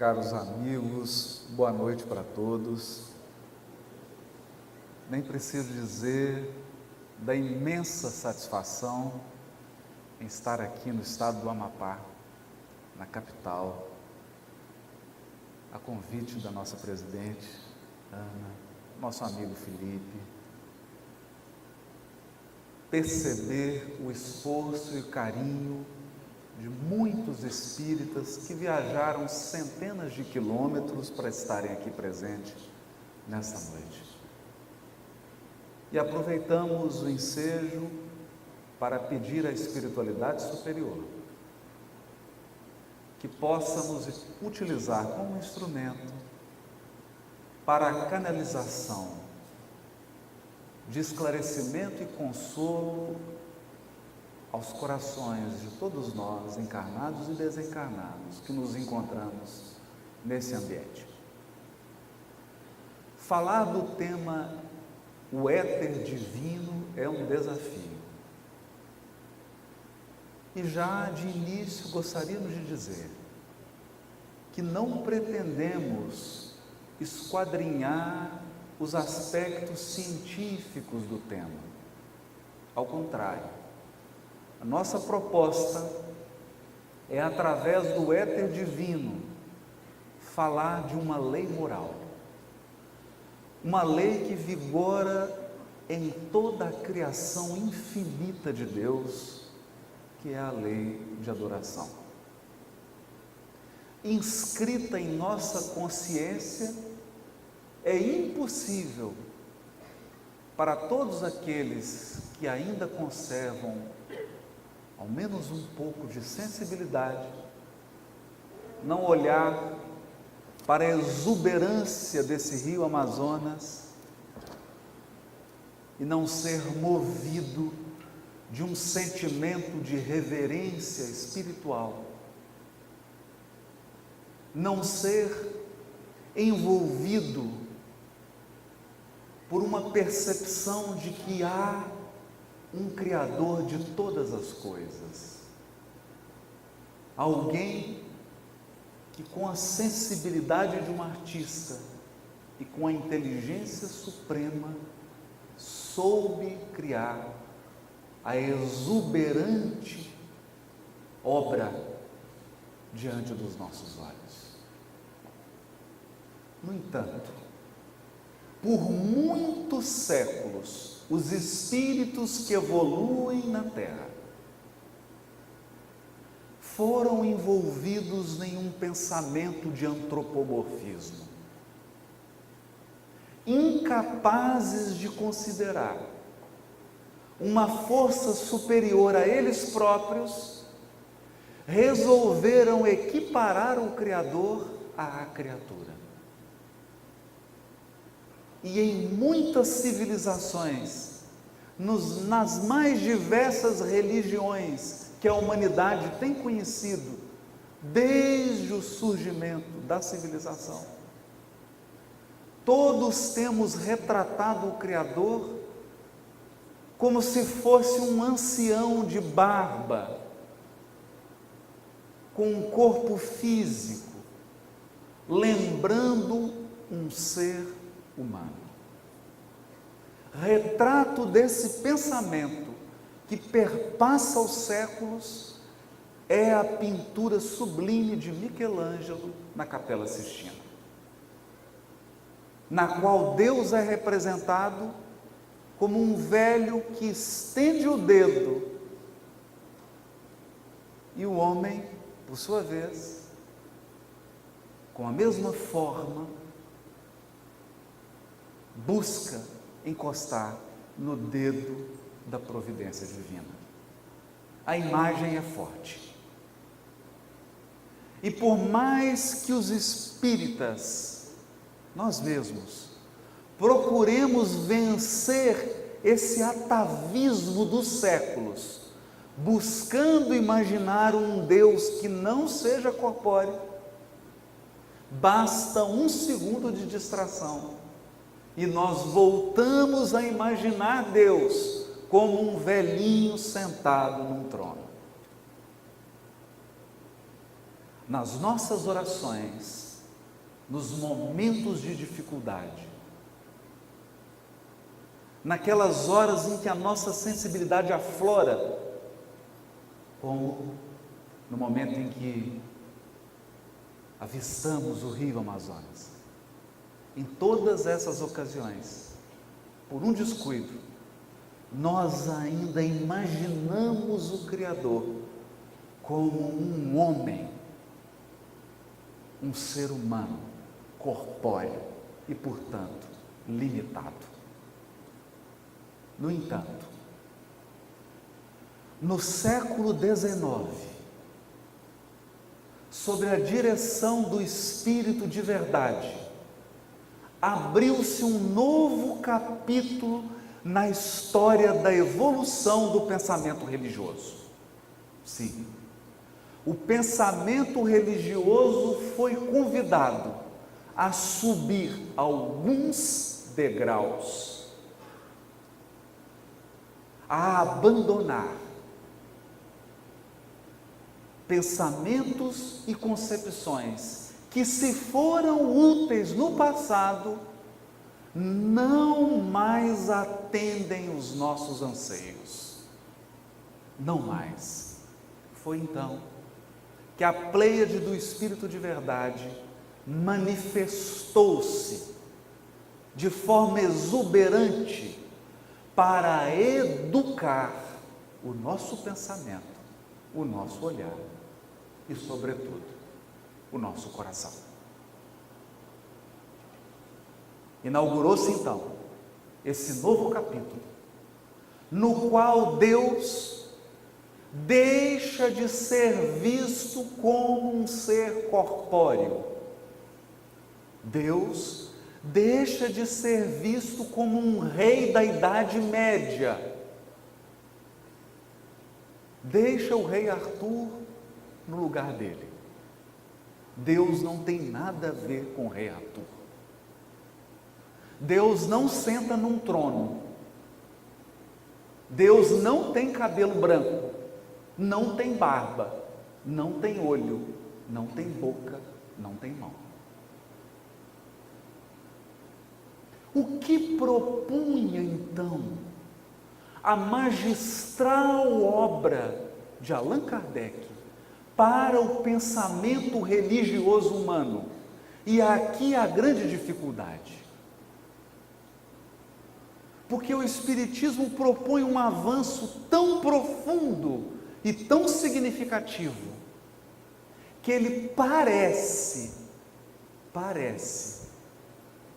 Caros amigos, boa noite para todos. Nem preciso dizer da imensa satisfação em estar aqui no estado do Amapá, na capital, a convite da nossa presidente, Ana, nosso amigo Felipe, perceber o esforço e o carinho de muitos espíritas que viajaram centenas de quilômetros para estarem aqui presentes nesta noite. E aproveitamos o ensejo para pedir à espiritualidade superior que possamos utilizar como instrumento para a canalização de esclarecimento e consolo aos corações de todos nós, encarnados e desencarnados, que nos encontramos nesse ambiente. Falar do tema o éter divino é um desafio. E já de início gostaríamos de dizer que não pretendemos esquadrinhar os aspectos científicos do tema. Ao contrário, a nossa proposta é, através do éter divino, falar de uma lei moral. Uma lei que vigora em toda a criação infinita de Deus, que é a lei de adoração. Inscrita em nossa consciência, é impossível para todos aqueles que ainda conservam ao menos um pouco de sensibilidade, não olhar para a exuberância desse rio Amazonas e não ser movido de um sentimento de reverência espiritual, não ser envolvido por uma percepção de que há um Criador de todas as coisas, alguém que, com a sensibilidade de um artista e com a inteligência suprema, soube criar a exuberante obra diante dos nossos olhos. No entanto, por muitos séculos, os espíritos que evoluem na Terra foram envolvidos em um pensamento de antropomorfismo, incapazes de considerar uma força superior a eles próprios, resolveram equiparar o Criador à criatura. E em muitas civilizações, nas mais diversas religiões que a humanidade tem conhecido, desde o surgimento da civilização, todos temos retratado o Criador como se fosse um ancião de barba, com um corpo físico, lembrando um ser humano. Retrato desse pensamento que perpassa os séculos é a pintura sublime de Michelangelo na Capela Sistina, na qual Deus é representado como um velho que estende o dedo e o homem, por sua vez, com a mesma forma, busca encostar no dedo da providência divina. A imagem é forte. E por mais que os espíritas, nós mesmos, procuremos vencer esse atavismo dos séculos, buscando imaginar um Deus que não seja corpóreo, basta um segundo de distração e nós voltamos a imaginar Deus como um velhinho sentado num trono. Nas nossas orações, nos momentos de dificuldade, naquelas horas em que a nossa sensibilidade aflora, como no momento em que avistamos o rio Amazonas. Em todas essas ocasiões, por um descuido, nós ainda imaginamos o Criador como um homem, um ser humano, corpóreo e, portanto, limitado. No entanto, no século XIX, sob a direção do Espírito de verdade, abriu-se um novo capítulo na história da evolução do pensamento religioso. Sim, o pensamento religioso foi convidado a subir alguns degraus, a abandonar pensamentos e concepções que, se foram úteis no passado, não mais atendem os nossos anseios. Não mais. Foi então que a pleiade do Espírito de verdade manifestou-se de forma exuberante para educar o nosso pensamento, o nosso olhar e, sobretudo, o nosso coração. Inaugurou-se então esse novo capítulo, no qual Deus deixa de ser visto como um ser corpóreo. Deus deixa de ser visto como um rei da Idade Média. Deixa o rei Arthur no lugar dele. Deus não tem nada a ver com o rei Arthur. Deus não senta num trono. Deus não tem cabelo branco, não tem barba, não tem olho, não tem boca, não tem mão. O que propunha então a magistral obra de Allan Kardec para o pensamento religioso humano? E aqui a grande dificuldade, porque o Espiritismo propõe um avanço tão profundo e tão significativo, que ele parece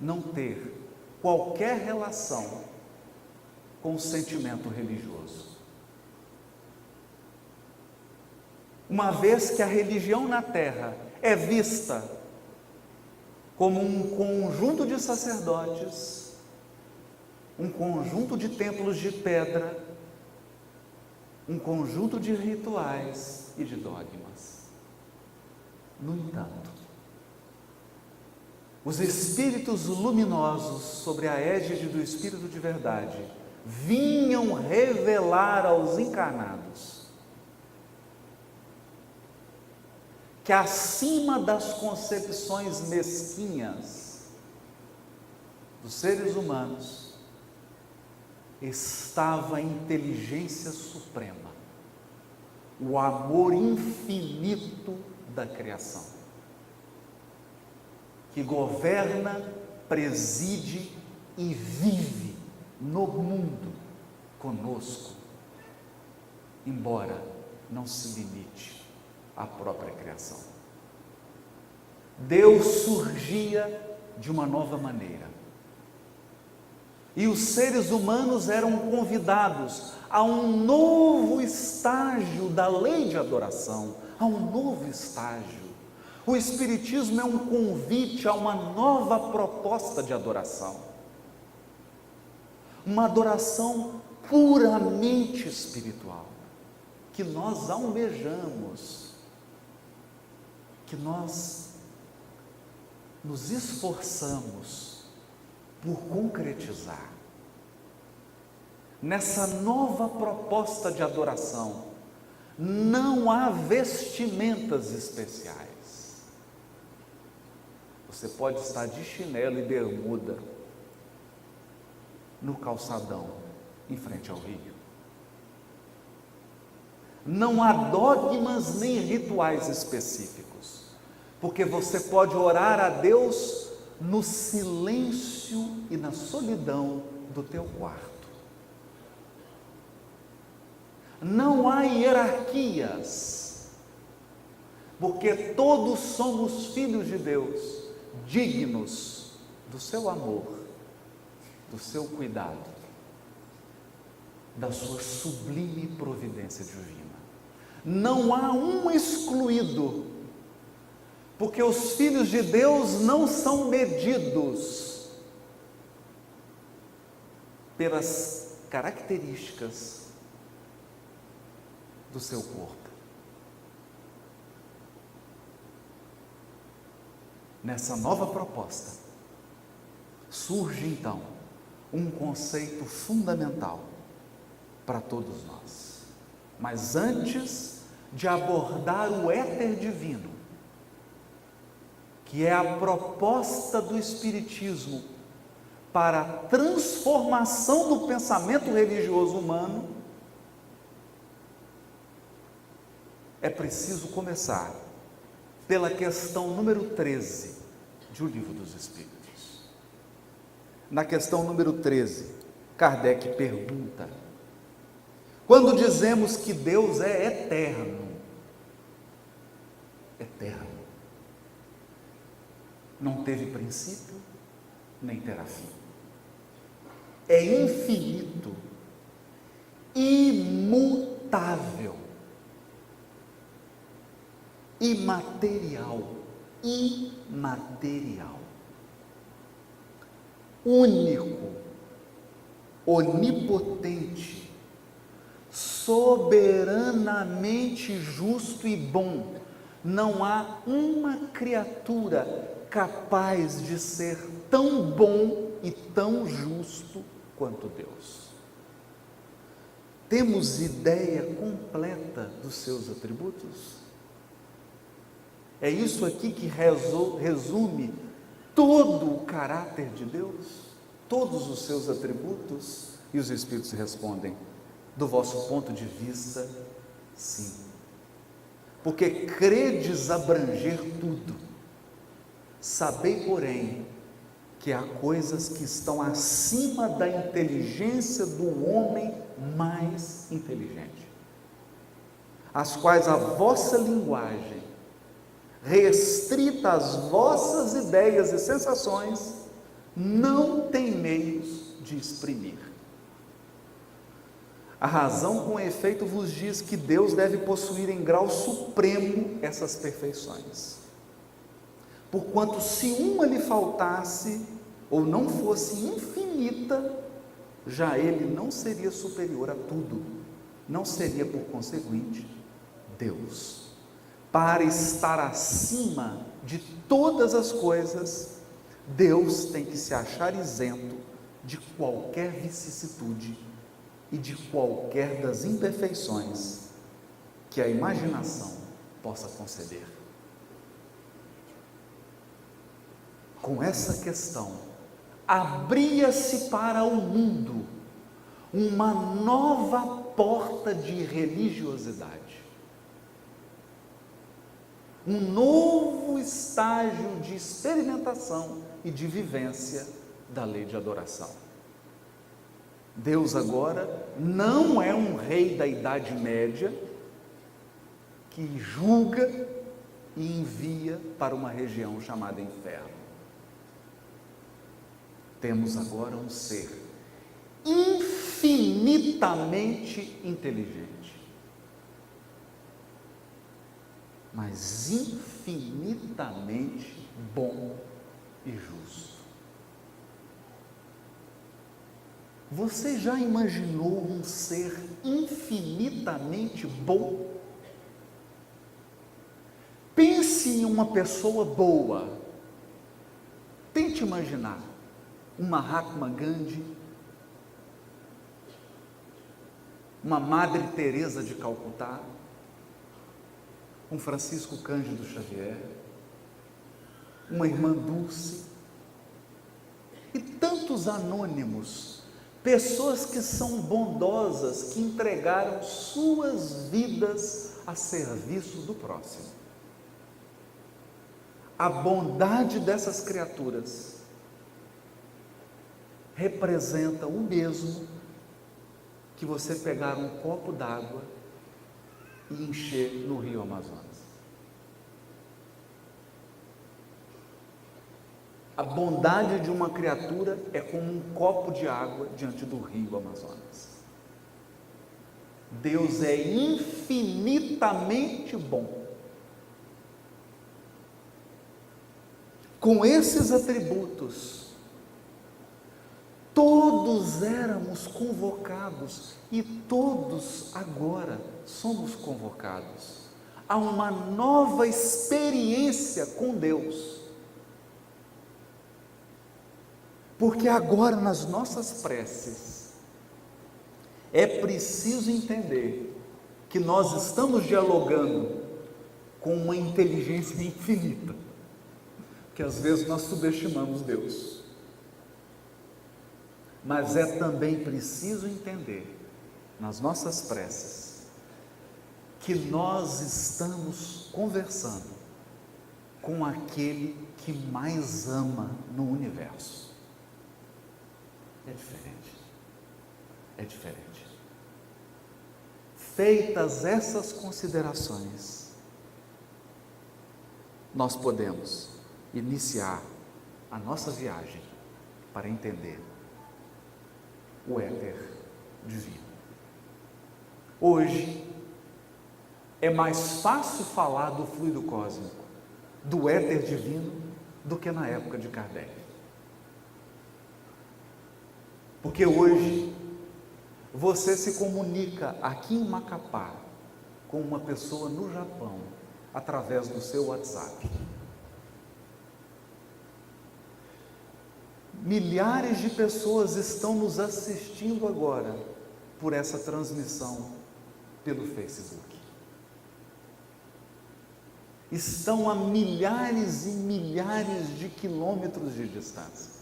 não ter qualquer relação com o sentimento religioso. Uma vez que a religião na Terra é vista como um conjunto de sacerdotes, um conjunto de templos de pedra, um conjunto de rituais e de dogmas. No entanto, os espíritos luminosos, sob a égide do Espírito de verdade, vinham revelar aos encarnados que, acima das concepções mesquinhas dos seres humanos, estava a inteligência suprema, o amor infinito da criação, que governa, preside e vive no mundo conosco, embora não se limite à própria criação. Deus surgia de uma nova maneira, e os seres humanos eram convidados a um novo estágio da lei de adoração, a um novo estágio. O Espiritismo é um convite a uma nova proposta de adoração, uma adoração puramente espiritual, que nós almejamos, que nós nos esforçamos por concretizar. Nessa nova proposta de adoração, não há vestimentas especiais. Você pode estar de chinelo e bermuda no calçadão, em frente ao rio. Não há dogmas nem rituais específicos, porque você pode orar a Deus no silêncio e na solidão do teu quarto. Não há hierarquias, porque todos somos filhos de Deus, dignos do seu amor, do seu cuidado, da sua sublime providência divina. Não há um excluído, porque os filhos de Deus não são medidos pelas características do seu corpo. Nessa nova proposta, surge então um conceito fundamental para todos nós. Mas antes de abordar o éter divino, que é a proposta do Espiritismo para a transformação do pensamento religioso humano, é preciso começar pela questão número 13 de O Livro dos Espíritos. Na questão número 13, Kardec pergunta: quando dizemos que Deus é eterno, não teve princípio, nem terá fim. É infinito, imutável, imaterial, único, onipotente, soberanamente justo e bom. Não há uma criatura capaz de ser tão bom e tão justo quanto Deus. Temos ideia completa dos seus atributos? É isso aqui que resume todo o caráter de Deus, todos os seus atributos? E os Espíritos respondem: do vosso ponto de vista, sim, porque credes abranger tudo. Sabei, porém, que há coisas que estão acima da inteligência do homem mais inteligente, as quais a vossa linguagem, restrita às vossas ideias e sensações, não tem meios de exprimir. A razão, com efeito, vos diz que Deus deve possuir em grau supremo essas perfeições. Porquanto, se uma lhe faltasse, ou não fosse infinita, já ele não seria superior a tudo, não seria, por conseguinte, Deus. Para estar acima de todas as coisas, Deus tem que se achar isento de qualquer vicissitude e de qualquer das imperfeições que a imaginação possa conceber. Com essa questão, abria-se para o mundo uma nova porta de religiosidade, um novo estágio de experimentação e de vivência da lei de adoração. Deus agora não é um rei da Idade Média que julga e envia para uma região chamada inferno. Temos agora um ser infinitamente inteligente, mas infinitamente bom e justo. Você já imaginou um ser infinitamente bom? Pense em uma pessoa boa. Tente imaginar uma Mahatma Gandhi, uma Madre Teresa de Calcutá, um Francisco Cândido Xavier, uma irmã Dulce, e tantos anônimos, pessoas que são bondosas, que entregaram suas vidas a serviço do próximo. A bondade dessas criaturas representa o mesmo que você pegar um copo d'água e encher no rio Amazonas. A bondade de uma criatura é como um copo de água diante do rio Amazonas. Deus é infinitamente bom. Com esses atributos, todos éramos convocados e todos agora somos convocados a uma nova experiência com Deus. Porque agora nas nossas preces é preciso entender que nós estamos dialogando com uma inteligência infinita, que às vezes nós subestimamos Deus. Mas é também preciso entender nas nossas preces que nós estamos conversando com aquele que mais ama no universo. É diferente. É diferente. Feitas essas considerações, nós podemos iniciar a nossa viagem para entender o éter divino. Hoje é mais fácil falar do fluido cósmico, do éter divino, do que na época de Kardec. Porque hoje você se comunica aqui em Macapá com uma pessoa no Japão através do seu WhatsApp. Milhares de pessoas estão nos assistindo agora por essa transmissão pelo Facebook. Estão a milhares e milhares de quilômetros de distância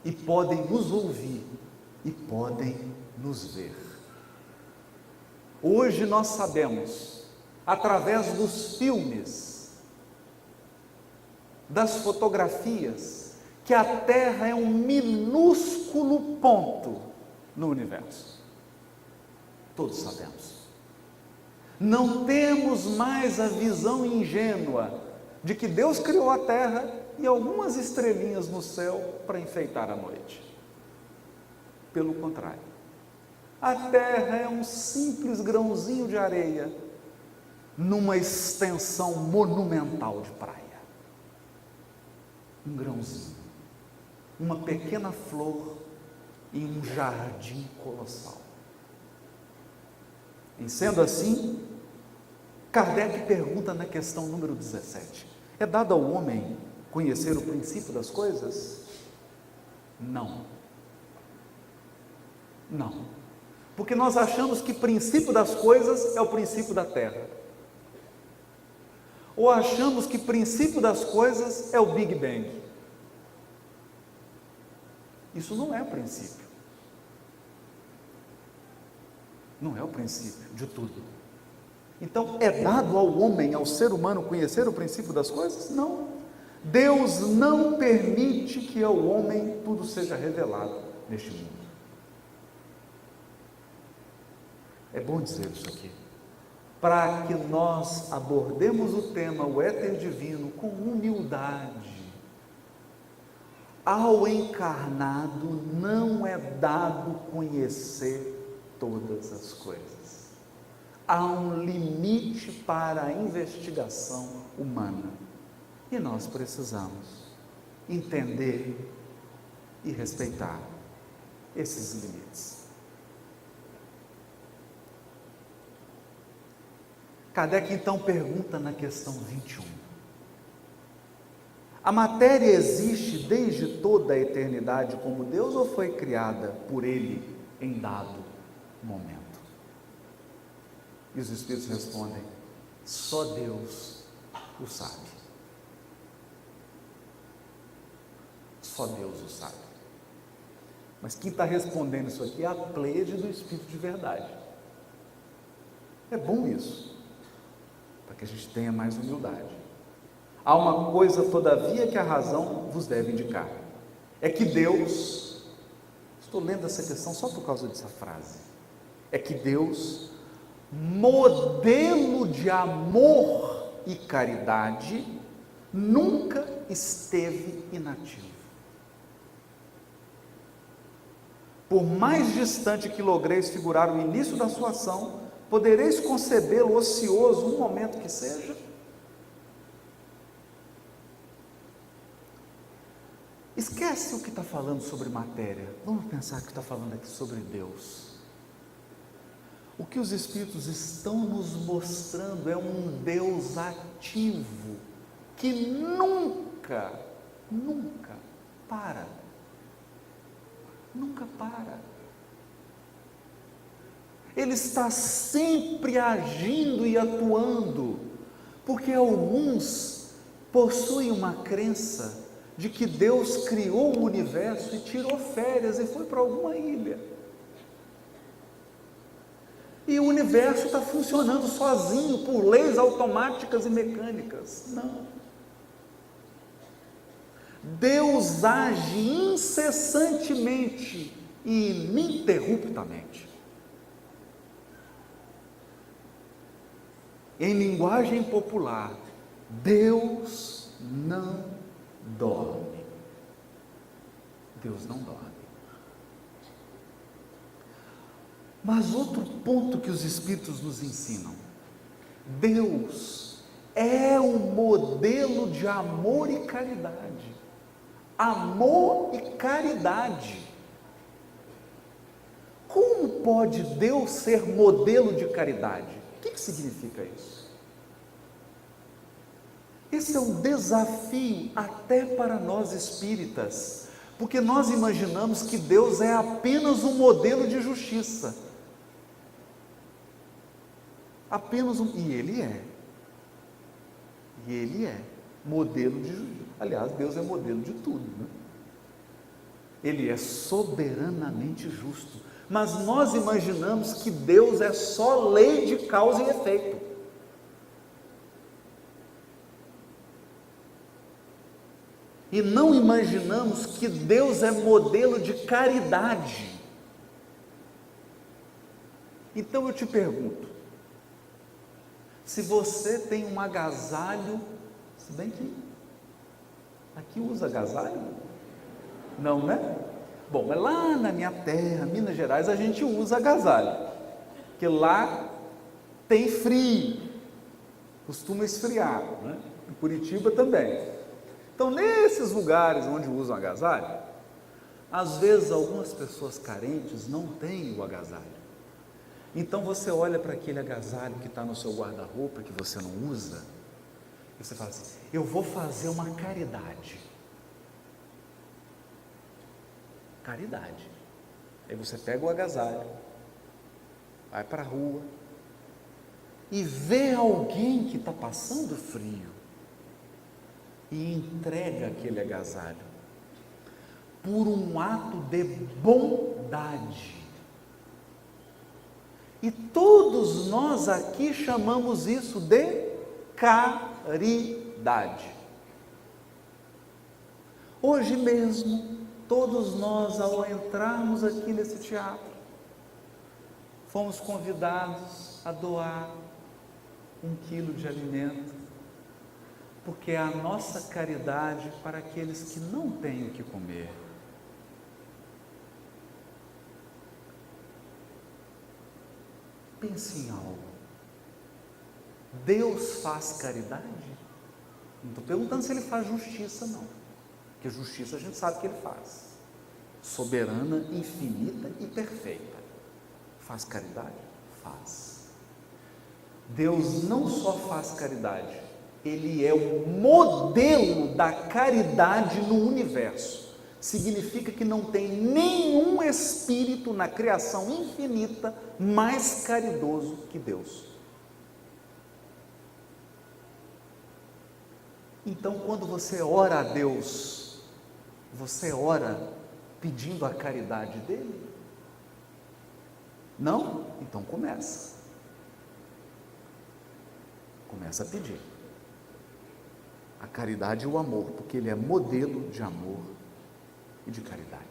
e podem nos ouvir e podem nos ver. Hoje nós sabemos, através dos filmes, das fotografias, que a Terra é um minúsculo ponto no universo. Todos sabemos. Não temos mais a visão ingênua de que Deus criou a Terra e algumas estrelinhas no céu para enfeitar a noite. Pelo contrário, a Terra é um simples grãozinho de areia numa extensão monumental de praia. Um grãozinho, uma pequena flor em um jardim colossal. E sendo assim, Kardec pergunta na questão número 17: é dado ao homem conhecer o princípio das coisas? Não. Não. Porque nós achamos que princípio das coisas é o princípio da Terra. Ou achamos que princípio das coisas é o Big Bang. Isso não é o princípio. Não é o princípio de tudo. Então, é dado ao homem, ao ser humano, conhecer o princípio das coisas? Não. Deus não permite que ao homem tudo seja revelado neste mundo. É bom dizer isso aqui, para que nós abordemos o tema, o éter divino, com humildade. Ao encarnado não é dado conhecer todas as coisas. Há um limite para a investigação humana e nós precisamos entender e respeitar esses limites. Kardec então pergunta na questão 21: a matéria existe desde toda a eternidade como Deus ou foi criada por Ele em dado momento? E os Espíritos respondem: só Deus o sabe. Só Deus o sabe. Mas quem está respondendo isso aqui é a pleiade do Espírito de verdade. É bom isso, para que a gente tenha mais humildade. Há uma coisa, todavia, que a razão vos deve indicar. É que Deus, estou lendo essa questão só por causa dessa frase, é que Deus, modelo de amor e caridade, nunca esteve inativo. Por mais distante que logreis figurar o início da sua ação, podereis concebê-lo ocioso um momento que seja? Esquece o que está falando sobre matéria, vamos pensar que está falando aqui sobre Deus. O que os Espíritos estão nos mostrando é um Deus ativo, que nunca para. Nunca para. Ele está sempre agindo e atuando, porque alguns possuem uma crença de que Deus criou o universo e tirou férias e foi para alguma ilha. E o universo está funcionando sozinho, por leis automáticas e mecânicas. Não. Deus age incessantemente e ininterruptamente. Em linguagem popular, Deus não dorme. Deus não dorme. Mas outro ponto que os Espíritos nos ensinam: Deus é o modelo de amor e caridade. Amor e caridade. Como pode Deus ser modelo de caridade? O que significa isso? Esse é um desafio até para nós espíritas, porque nós imaginamos que Deus é apenas um modelo de justiça. E Ele é modelo de justiça. Aliás, Deus é modelo de tudo, né? Ele é soberanamente justo, mas nós imaginamos que Deus é só lei de causa e efeito. E não imaginamos que Deus é modelo de caridade. Então eu te pergunto, se você tem um agasalho, se bem que aqui usa agasalho? Não, né? Bom, mas lá na minha terra, Minas Gerais, a gente usa agasalho, porque lá tem frio, costuma esfriar, né? Em Curitiba também. Então, nesses lugares onde usam agasalho, às vezes algumas pessoas carentes não têm o agasalho. Então você olha para aquele agasalho que está no seu guarda-roupa, que você não usa, e você fala assim: eu vou fazer uma caridade. Caridade. Aí você pega o agasalho, vai para a rua e vê alguém que está passando frio e entrega aquele agasalho por um ato de bondade. E todos nós aqui chamamos isso de caridade. Hoje mesmo, todos nós, ao entrarmos aqui nesse teatro, fomos convidados a doar 1 quilo de alimento, porque é a nossa caridade para aqueles que não têm o que comer. Pense em algo. Deus faz caridade? Não estou perguntando se Ele faz justiça, não, porque justiça a gente sabe que Ele faz, soberana, infinita e perfeita. Faz caridade? Faz. Deus não só faz caridade, Ele é o modelo da caridade no universo. Significa que não tem nenhum espírito na criação infinita mais caridoso que Deus. Então, quando você ora a Deus, Você ora pedindo a caridade dele? Não? Então começa. Começa a pedir a caridade e o amor, porque ele é modelo de amor e de caridade.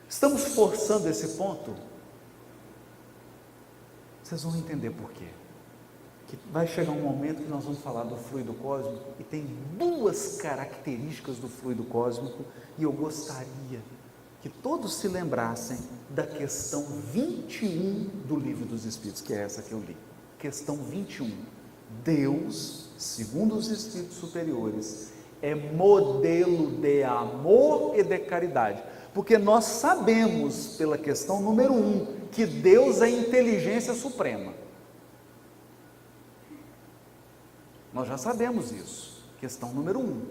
Estamos forçando esse ponto? Vocês vão entender por quê. Que vai chegar um momento que nós vamos falar do fluido cósmico e tem duas características do fluido cósmico e eu gostaria que todos se lembrassem da questão 21 do Livro dos Espíritos, que é essa que eu li. Questão 21. Deus, segundo os Espíritos superiores, é modelo de amor e de caridade. Porque nós sabemos, pela questão número 1, que Deus é inteligência suprema. Nós já sabemos isso, questão número 1.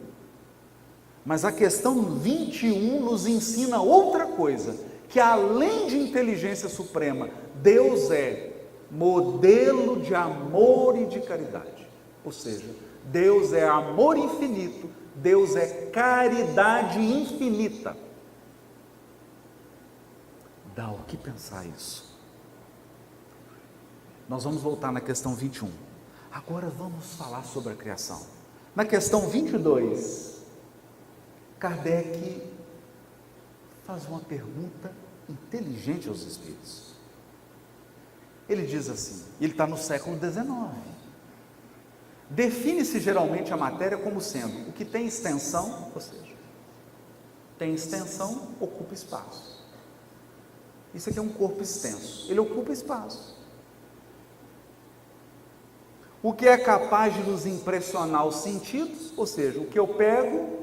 Mas a questão 21 nos ensina outra coisa, que além de inteligência suprema, Deus é modelo de amor e de caridade. Ou seja, Deus é amor infinito, Deus é caridade infinita. Dá o que pensar isso. Nós vamos voltar na questão 21. Agora vamos falar sobre a criação. Na questão 22, Kardec faz uma pergunta inteligente aos espíritos. Ele diz assim, ele está no século XIX. Define-se geralmente a matéria como sendo o que tem extensão, ou seja, tem extensão, ocupa espaço. Isso aqui é um corpo extenso, ele ocupa espaço. O que é capaz de nos impressionar os sentidos, ou seja, o que eu pego,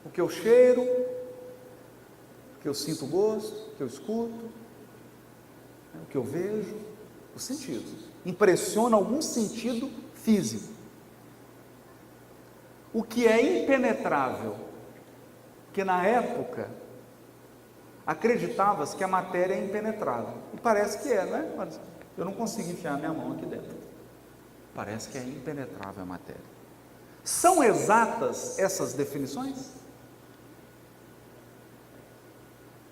o que eu cheiro, o que eu sinto gosto, o que eu escuto, o que eu vejo, os sentidos. Impressiona algum sentido físico. O que é impenetrável, que na época acreditava-se que a matéria é impenetrável. E parece que é, né? Mas eu não consigo enfiar minha mão aqui dentro. Parece que é impenetrável a matéria. São exatas essas definições?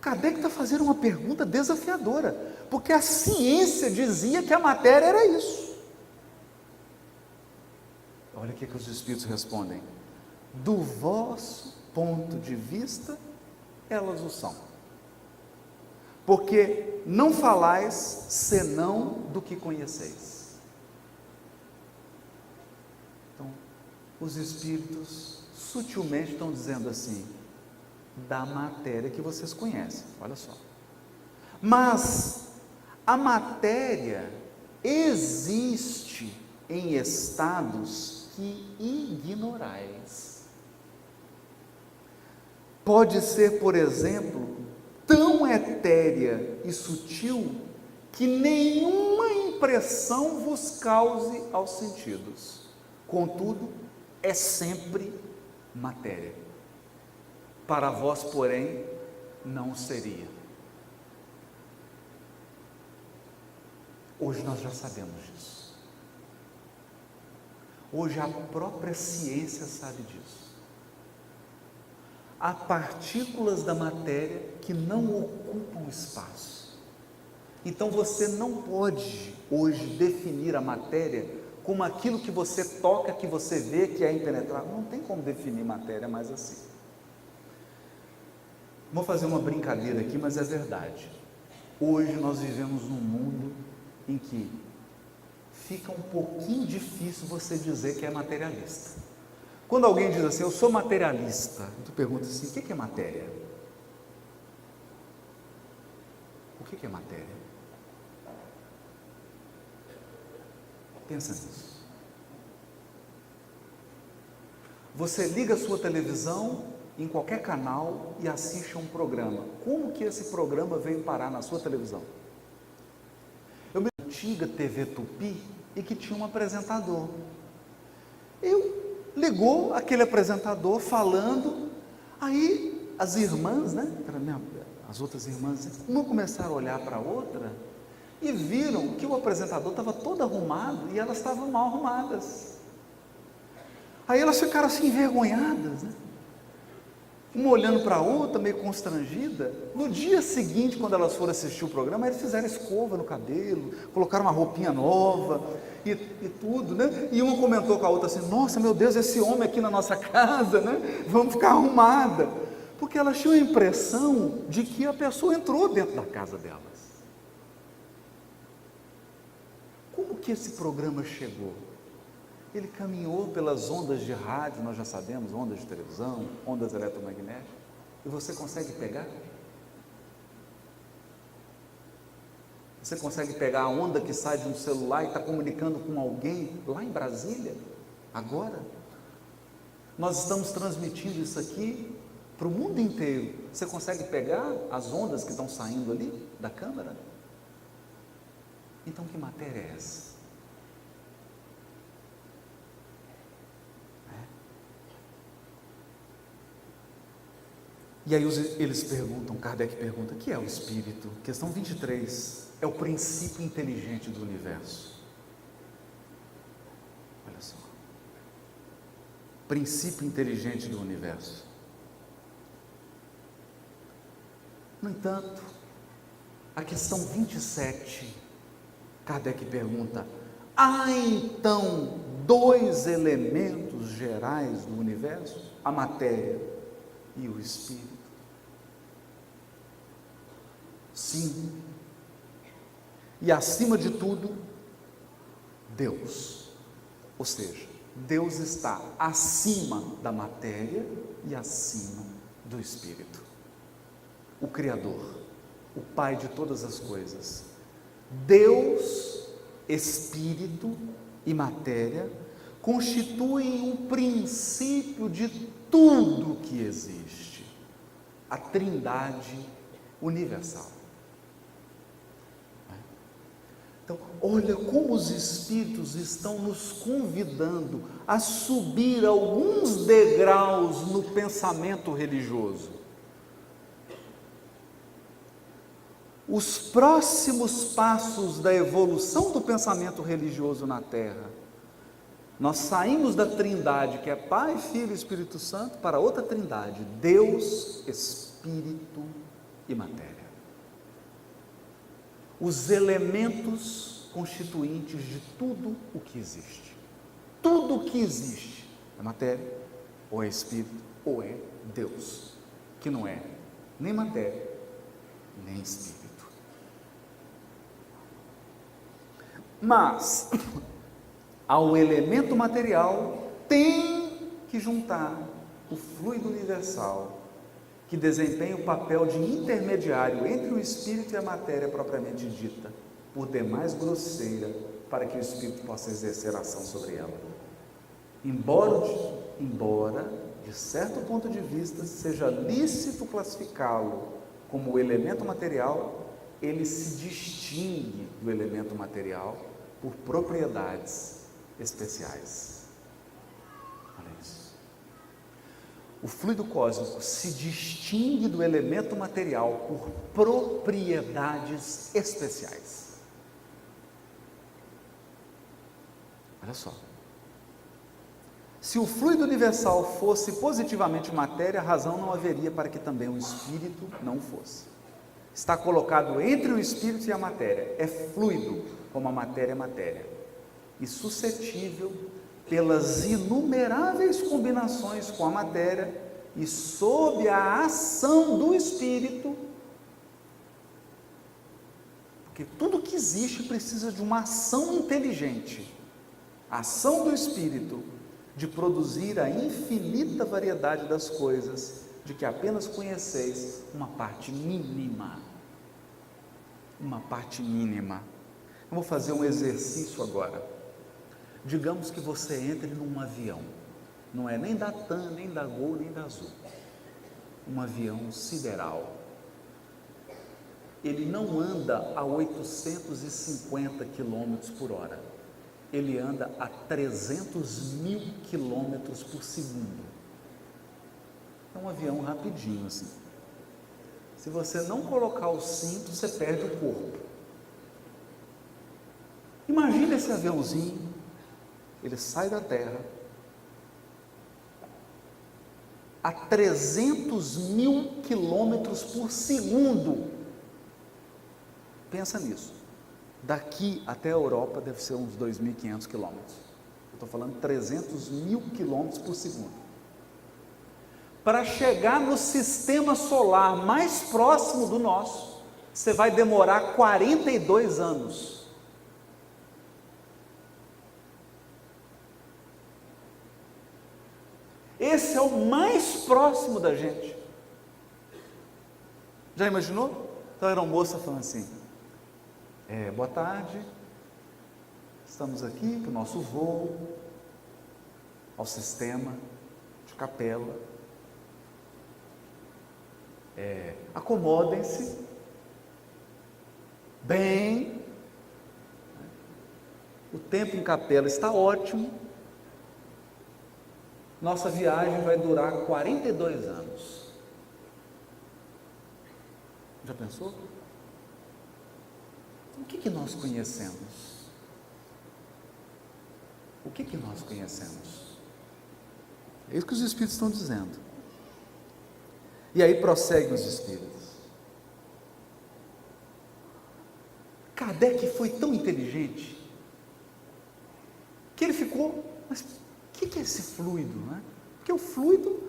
Kardec está fazendo uma pergunta desafiadora, porque a ciência dizia que a matéria era isso. Olha o que os espíritos respondem. Do vosso ponto de vista, elas o são. Porque não falais senão do que conheceis. Então, os espíritos sutilmente estão dizendo assim, da matéria que vocês conhecem, olha só. Mas a matéria existe em estados que ignorais. Pode ser, por exemplo, tão etérea e sutil que nenhuma impressão vos cause aos sentidos. Contudo, é sempre matéria. Para vós, porém, não seria. Hoje nós já sabemos disso. Hoje a própria ciência sabe disso. Há partículas da matéria que não ocupam espaço. Então você não pode hoje definir a matéria como aquilo que você toca, que você vê, que é impenetrável. Não tem como definir matéria mais assim. Vou fazer uma brincadeira aqui, mas é verdade. Hoje nós vivemos num mundo em que fica um pouquinho difícil você dizer que é materialista. Quando alguém diz assim, eu sou materialista, tu pergunta assim, o que é matéria? O que é matéria? Pensa nisso. Você liga a sua televisão em qualquer canal e assiste a um programa. Como que esse programa veio parar na sua televisão? Eu me lembro da antiga TV Tupi e que tinha um apresentador. Ligou aquele apresentador falando, aí as irmãs, né, as outras irmãs, uma começaram a olhar para a outra e viram que o apresentador estava todo arrumado e elas estavam mal arrumadas. Aí elas ficaram assim envergonhadas, né? Uma olhando para a outra, meio constrangida. No dia seguinte, quando elas foram assistir o programa, eles fizeram escova no cabelo, colocaram uma roupinha nova e tudo, né? E uma comentou com a outra assim: nossa, meu Deus, esse homem aqui na nossa casa, né? Vamos ficar arrumada. Porque elas tinham a impressão de que a pessoa entrou dentro da casa delas. Como que esse programa chegou? Ele caminhou pelas ondas de rádio, nós já sabemos, ondas de televisão, ondas eletromagnéticas, e você consegue pegar? Você consegue pegar a onda que sai de um celular e está comunicando com alguém lá em Brasília, agora? Nós estamos transmitindo isso aqui para o mundo inteiro. Você consegue pegar as ondas que estão saindo ali da câmera? Então, que matéria é essa? E aí eles perguntam, Kardec pergunta: o que é o Espírito? Questão 23, é o princípio inteligente do universo. Olha só, princípio inteligente do universo. No entanto, a questão 27, Kardec pergunta: há então dois elementos gerais do universo, a matéria e o espírito? Sim. E acima de tudo, Deus. Ou seja, Deus está acima da matéria e acima do espírito. O Criador, o Pai de todas as coisas. Deus, espírito e matéria constituem um princípio de tudo que existe. A Trindade universal. Então, olha como os Espíritos estão nos convidando a subir alguns degraus no pensamento religioso. Os próximos passos da evolução do pensamento religioso na Terra, nós saímos da Trindade, que é Pai, Filho e Espírito Santo, para outra Trindade: Deus, Espírito e matéria. Os elementos constituintes de tudo o que existe. Tudo o que existe é matéria, ou é espírito, ou é Deus, que não é nem matéria, nem espírito. Mas, ao elemento material, tem que juntar o fluido universal, que desempenha o papel de intermediário entre o espírito e a matéria propriamente dita, por demais grosseira, para que o espírito possa exercer ação sobre ela. Embora, de certo ponto de vista, seja lícito classificá-lo como o elemento material, ele se distingue do elemento material por propriedades especiais. Olha isso. O fluido cósmico se distingue do elemento material por propriedades especiais. Olha só. Se o fluido universal fosse positivamente matéria, razão não haveria para que também o espírito não fosse. Está colocado entre o espírito e a matéria. É fluido, como a matéria é matéria. E suscetível pelas inumeráveis combinações com a matéria e sob a ação do espírito, porque tudo que existe precisa de uma ação inteligente, a ação do espírito de produzir a infinita variedade das coisas, de que apenas conheceis uma parte mínima. Uma parte mínima. Eu vou fazer um exercício agora. Digamos que você entre num avião, não é nem da TAM, nem da Gol, nem da Azul, um avião sideral. Ele não anda a 850 km por hora, ele anda a 300.000 km por segundo. É um avião rapidinho assim. Se você não colocar o cinto, você perde o corpo. Imagina esse aviãozinho. Ele sai da terra, a 300 mil quilômetros por segundo. Pensa nisso. Daqui até a Europa deve ser uns 2.500 quilômetros. Eu estou falando 300 mil quilômetros por segundo. Para chegar no sistema solar mais próximo do nosso, você vai demorar 42 anos. Esse é o mais próximo da gente. Já imaginou? Então era uma moça falando assim: boa tarde, estamos aqui para o nosso voo ao sistema de Capela. Acomodem-se bem, o tempo em Capela está ótimo, nossa viagem vai durar 42 anos. Já pensou? O que nós conhecemos? O que nós conhecemos? É isso que os Espíritos estão dizendo. E aí prosseguem os Espíritos. Kardec foi tão inteligente que ele ficou, mas o que é esse fluido? Né? Porque o fluido,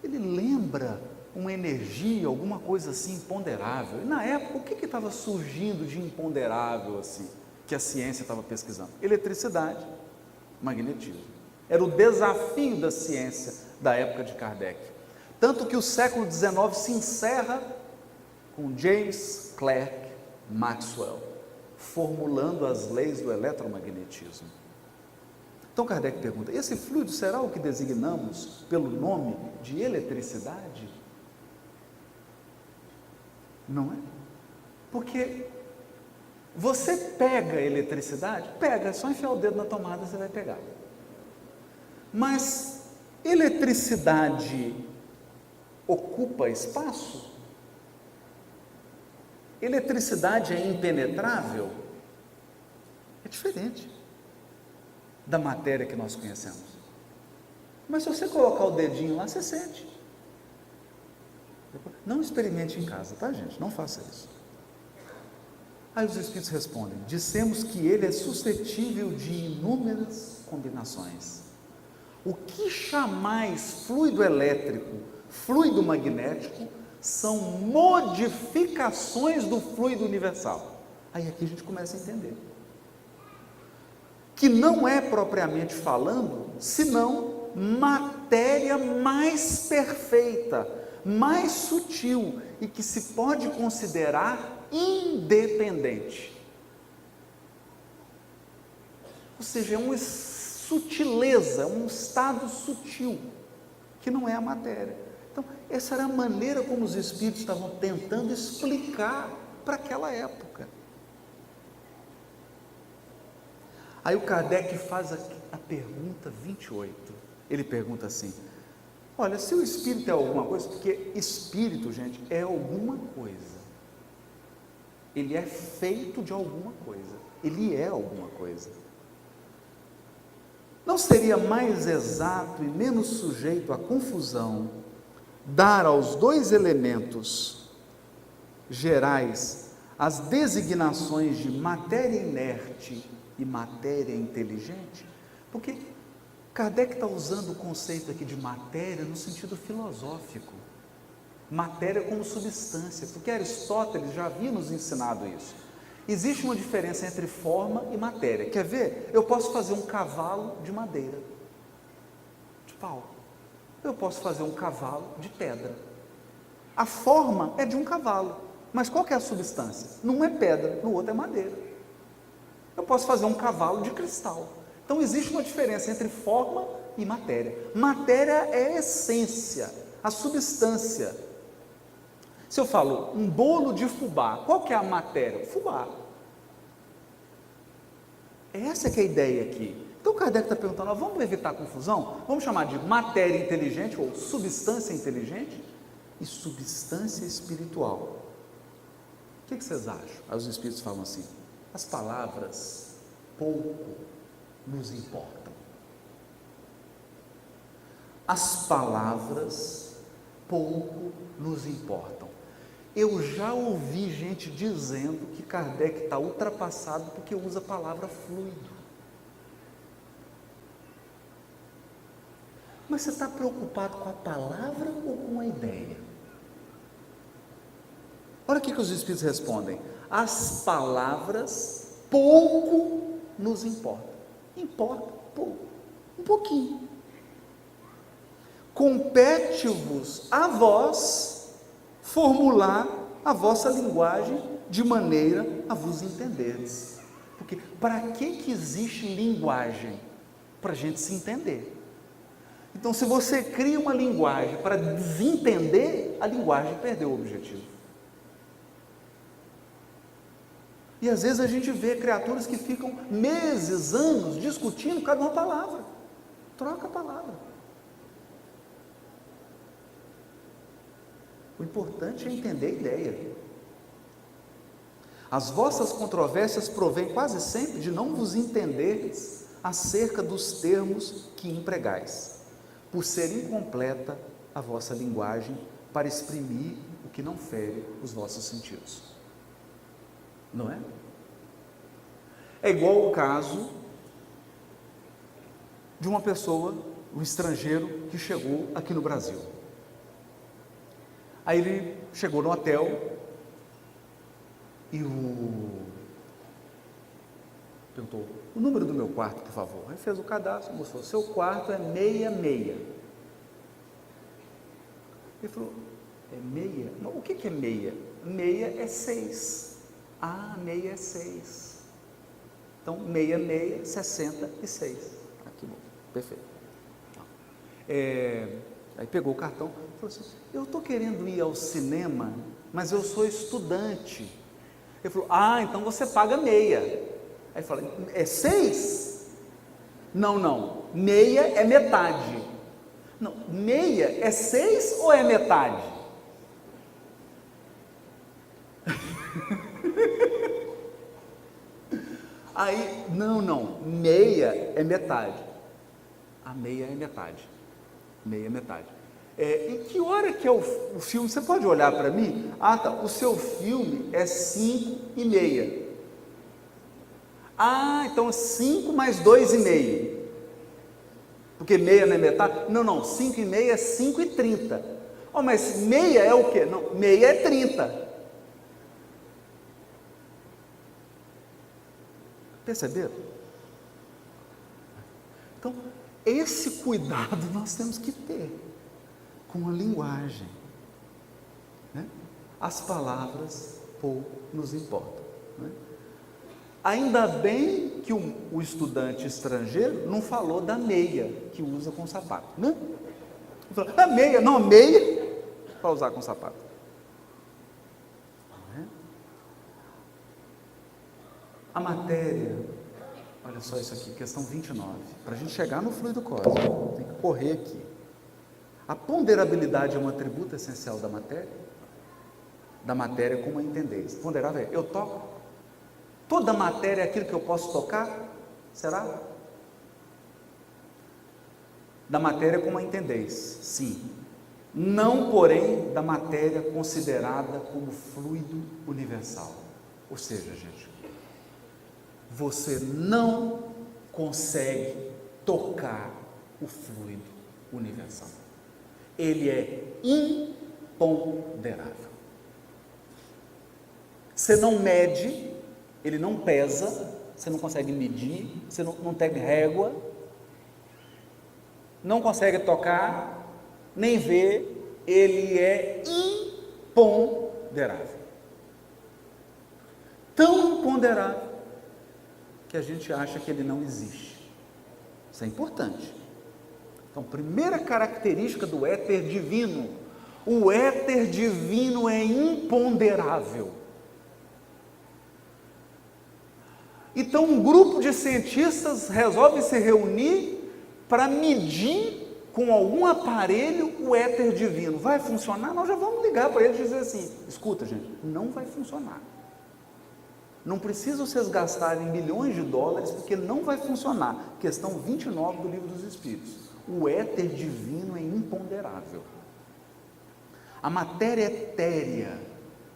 ele lembra uma energia, alguma coisa assim imponderável. E na época, o que estava surgindo de imponderável assim, que a ciência estava pesquisando? Eletricidade, magnetismo. Era o desafio da ciência da época de Kardec. Tanto que o século XIX se encerra com James Clerk Maxwell, formulando as leis do eletromagnetismo. Então Kardec pergunta: esse fluido será o que designamos pelo nome de eletricidade? Não é? Porque você pega a eletricidade, pega, é só enfiar o dedo na tomada, você vai pegar. Mas eletricidade ocupa espaço? Eletricidade é impenetrável? É diferente da matéria que nós conhecemos. Mas se você colocar o dedinho lá, você sente. Não experimente em casa, tá, gente? Não faça isso. Aí os Espíritos respondem: dissemos que ele é suscetível de inúmeras combinações. O que chamais fluido elétrico, fluido magnético, são modificações do fluido universal. Aí aqui a gente começa a entender que não é propriamente falando, senão matéria mais perfeita, mais sutil e que se pode considerar independente. Ou seja, é uma sutileza, um estado sutil, que não é a matéria. Então, essa era a maneira como os Espíritos estavam tentando explicar para aquela época. Aí o Kardec faz a pergunta 28. Ele pergunta assim: olha, se o Espírito é alguma coisa, porque Espírito, gente, é alguma coisa. Ele é feito de alguma coisa. Ele é alguma coisa. Não seria mais exato e menos sujeito à confusão dar aos dois elementos gerais as designações de matéria inerte e matéria inteligente? Porque Kardec está usando o conceito aqui de matéria no sentido filosófico. Matéria como substância, porque Aristóteles já havia nos ensinado isso. Existe uma diferença entre forma e matéria. Quer ver? Eu posso fazer um cavalo de madeira, de pau. Eu posso fazer um cavalo de pedra. A forma é de um cavalo, mas qual que é a substância? Num é pedra, no outro é madeira. Eu posso fazer um cavalo de cristal. Então existe uma diferença entre forma e matéria. Matéria é a essência, a substância. Se eu falo um bolo de fubá, qual que é a matéria? Fubá. Essa que é a ideia aqui. Então Kardec está perguntando: vamos evitar a confusão? Vamos chamar de matéria inteligente ou substância inteligente e substância espiritual. O que vocês acham? Aí os Espíritos falam assim: as palavras pouco nos importam. As palavras pouco nos importam. Eu já ouvi gente dizendo que Kardec está ultrapassado porque usa a palavra fluido. Mas você está preocupado com a palavra ou com a ideia? Olha o que os Espíritos respondem. As palavras pouco nos importam. Importa pouco, um pouquinho. Compete-vos a vós formular a vossa linguagem de maneira a vos entenderes. Porque para que existe linguagem? Para a gente se entender. Então, se você cria uma linguagem para desentender, a linguagem perdeu o objetivo. E às vezes a gente vê criaturas que ficam meses, anos, discutindo cada uma palavra. Troca a palavra. O importante é entender a ideia. As vossas controvérsias provêm quase sempre de não vos entenderes acerca dos termos que empregais, por ser incompleta a vossa linguagem para exprimir o que não fere os vossos sentidos. Não é? É igual o caso de uma pessoa, um estrangeiro que chegou aqui no Brasil. Aí ele chegou no hotel e perguntou: o número do meu quarto, por favor. Aí fez o cadastro, mostrou: seu quarto é 66. Ele falou: é meia? Mas o que é meia? Meia é 6. Ah, meia é 6. Então, 66, 66. Ah, que bom, perfeito. Aí pegou o cartão e falou assim: eu estou querendo ir ao cinema, mas eu sou estudante. Ele falou: ah, então você paga meia. Aí eu falei: é 6? Não, meia é metade. Não, meia é 6 ou é metade? Aí, não, meia é metade. A meia é metade. Meia é metade. Em que hora que é o filme? Você pode olhar para mim? Ah, tá, o seu filme é 5:30. Ah, então 5 mais 2,5. Porque meia não é metade? Não, 5,5 é 5:30. Oh, mas meia é o quê? Não, meia é 30. Perceberam? Então, esse cuidado nós temos que ter com a linguagem, né? As palavras pouco nos importam, né? Ainda bem que o estudante estrangeiro não falou da meia que usa com sapato, né? Ele falou: a meia, não, meia para usar com sapato. A matéria, olha só isso aqui, questão 29, para a gente chegar no fluido cósmico, tem que correr aqui. A ponderabilidade é um atributo essencial da matéria como a entendeis. Ponderável é: eu toco? Toda matéria é aquilo que eu posso tocar? Será? Da matéria como a entendeis, sim. Não, porém, da matéria considerada como fluido universal. Ou seja, gente, você não consegue tocar o fluido universal. Ele é imponderável. Você não mede, ele não pesa, você não consegue medir, você não tem régua, não consegue tocar, nem ver, ele é imponderável. Tão imponderável que a gente acha que ele não existe. Isso é importante. Então, primeira característica do éter divino: o éter divino é imponderável. Então, um grupo de cientistas resolve se reunir para medir com algum aparelho o éter divino. Vai funcionar? Nós já vamos ligar para eles e dizer assim: escuta, gente, não vai funcionar. Não precisa vocês gastarem milhões de dólares, porque não vai funcionar. Questão 29 do Livro dos Espíritos. O éter divino é imponderável. A matéria etérea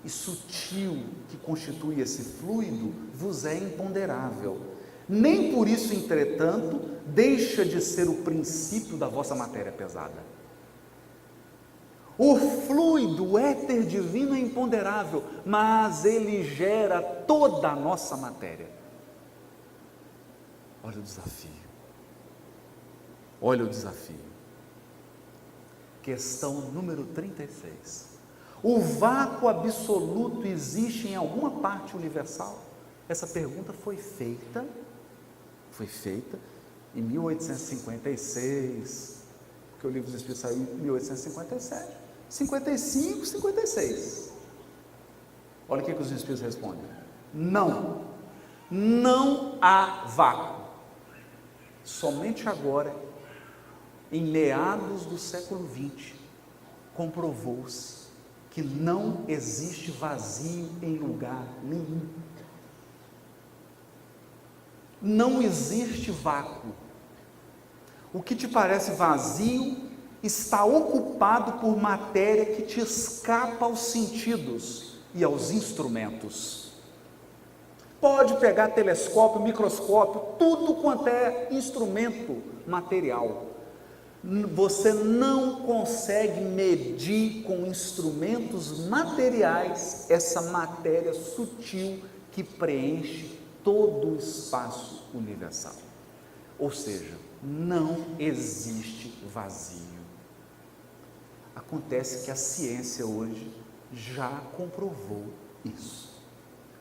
e sutil que constitui esse fluido vos é imponderável. Nem por isso, entretanto, deixa de ser o princípio da vossa matéria pesada. O fluido, o éter divino é imponderável, mas ele gera toda a nossa matéria. Olha o desafio. Olha o desafio. Questão número 36. O vácuo absoluto existe em alguma parte universal? Essa pergunta foi feita em 1856, porque o Livro dos Espíritos saiu em 1857, 55, 56. Olha o que os Espíritos respondem: não há vácuo. Somente agora, em meados do século XX, comprovou-se que não existe vazio em lugar nenhum. Não existe vácuo. O que te parece vazio está ocupado por matéria que te escapa aos sentidos e aos instrumentos. Pode pegar telescópio, microscópio, tudo quanto é instrumento material. Você não consegue medir com instrumentos materiais essa matéria sutil que preenche todo o espaço universal. Ou seja, não existe vazio. Acontece que a ciência hoje já comprovou isso,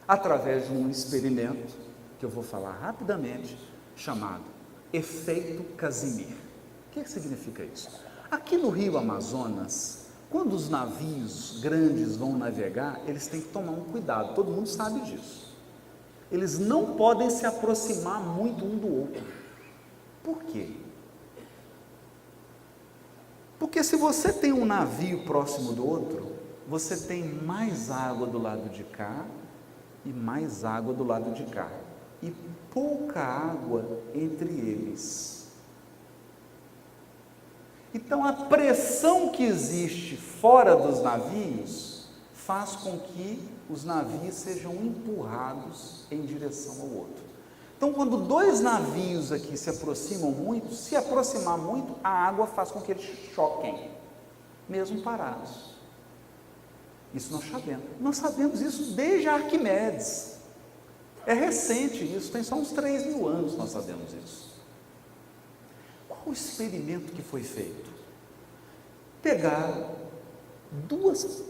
através de um experimento que eu vou falar rapidamente, chamado efeito Casimir. O que significa isso? Aqui no Rio Amazonas, quando os navios grandes vão navegar, eles têm que tomar um cuidado, todo mundo sabe disso. Eles não podem se aproximar muito um do outro. Por quê? Porque se você tem um navio próximo do outro, você tem mais água do lado de cá e mais água do lado de cá, e pouca água entre eles. Então a pressão que existe fora dos navios faz com que os navios sejam empurrados em direção ao outro. Então, quando dois navios aqui se aproximam muito, se aproximar muito, a água faz com que eles choquem, mesmo parados. Isso nós sabemos isso desde Arquimedes. É recente isso, tem só uns 3.000 anos nós sabemos isso. Qual o experimento que foi feito? Pegaram duas...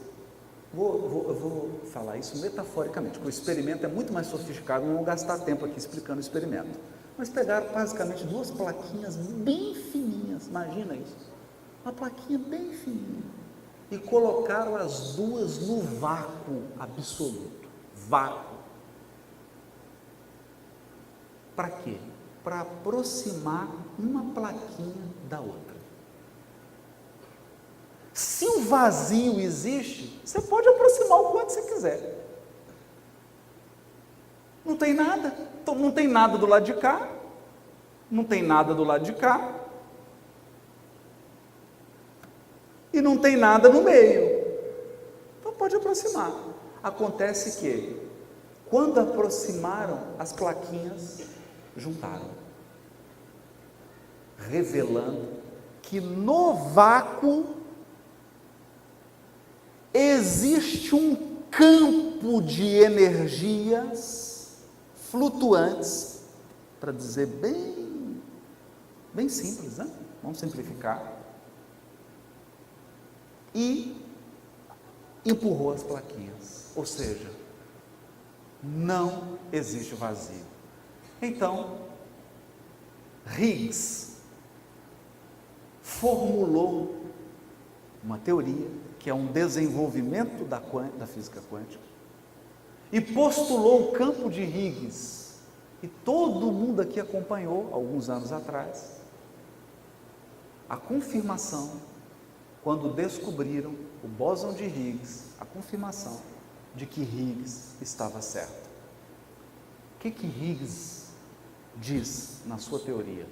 Eu vou falar isso metaforicamente, porque o experimento é muito mais sofisticado, não vou gastar tempo aqui explicando o experimento. Mas pegaram basicamente duas plaquinhas bem fininhas, imagina isso, uma plaquinha bem fininha, e colocaram as duas no vácuo absoluto. Vácuo. Para quê? Para aproximar uma plaquinha da outra. Se o vazio existe, você pode aproximar o quanto você quiser. Não tem nada. Então, não tem nada do lado de cá, não tem nada do lado de cá, e não tem nada no meio. Então pode aproximar. Acontece que, quando aproximaram, as plaquinhas juntaram, revelando que no vácuo existe um campo de energias flutuantes, para dizer bem simples, né? Vamos simplificar, e empurrou as plaquinhas, ou seja, não existe vazio. Então, Higgs formulou uma teoria que é um desenvolvimento da física quântica, e postulou o campo de Higgs, e todo mundo aqui acompanhou, alguns anos atrás, a confirmação, quando descobriram o bóson de Higgs, a confirmação de que Higgs estava certo. O que Higgs diz na sua teoria?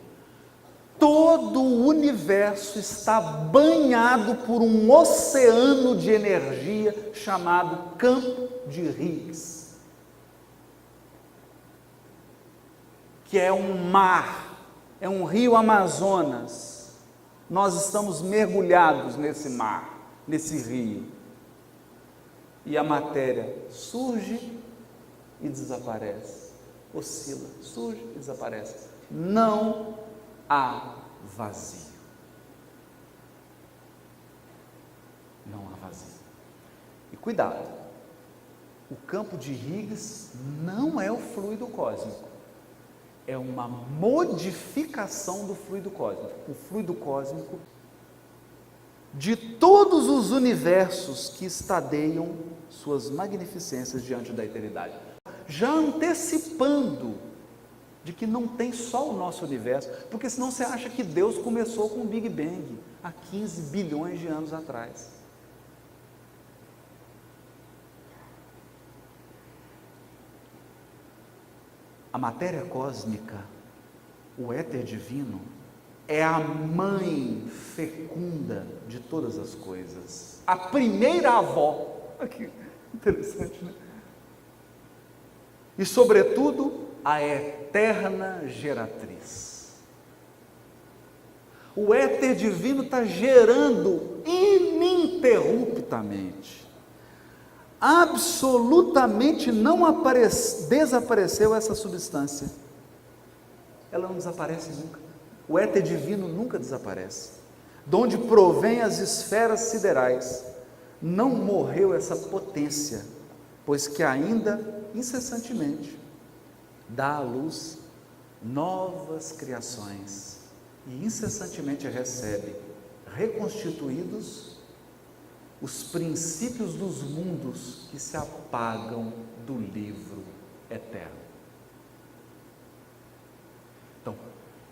Todo o universo está banhado por um oceano de energia chamado campo de Higgs, que é um mar, é um rio Amazonas. Nós estamos mergulhados nesse mar, nesse rio. E a matéria surge e desaparece, oscila, surge e desaparece. Não há vazio. Não há vazio. E cuidado, o campo de Higgs não é o fluido cósmico, é uma modificação do fluido cósmico. O fluido cósmico, de todos os universos que estadeiam suas magnificências diante da eternidade, já antecipando de que não tem só o nosso universo, porque senão você acha que Deus começou com o Big Bang, há 15 bilhões de anos atrás. A matéria cósmica, o éter divino, é a mãe fecunda de todas as coisas, a primeira avó. Que interessante, né? E sobretudo, a eterna geratriz. O éter divino está gerando ininterruptamente. Absolutamente não desapareceu essa substância. Ela não desaparece nunca. O éter divino nunca desaparece. De onde provém as esferas siderais, não morreu essa potência, pois que ainda incessantemente dá à luz novas criações e incessantemente recebe, reconstituídos, os princípios dos mundos que se apagam do livro eterno. Então,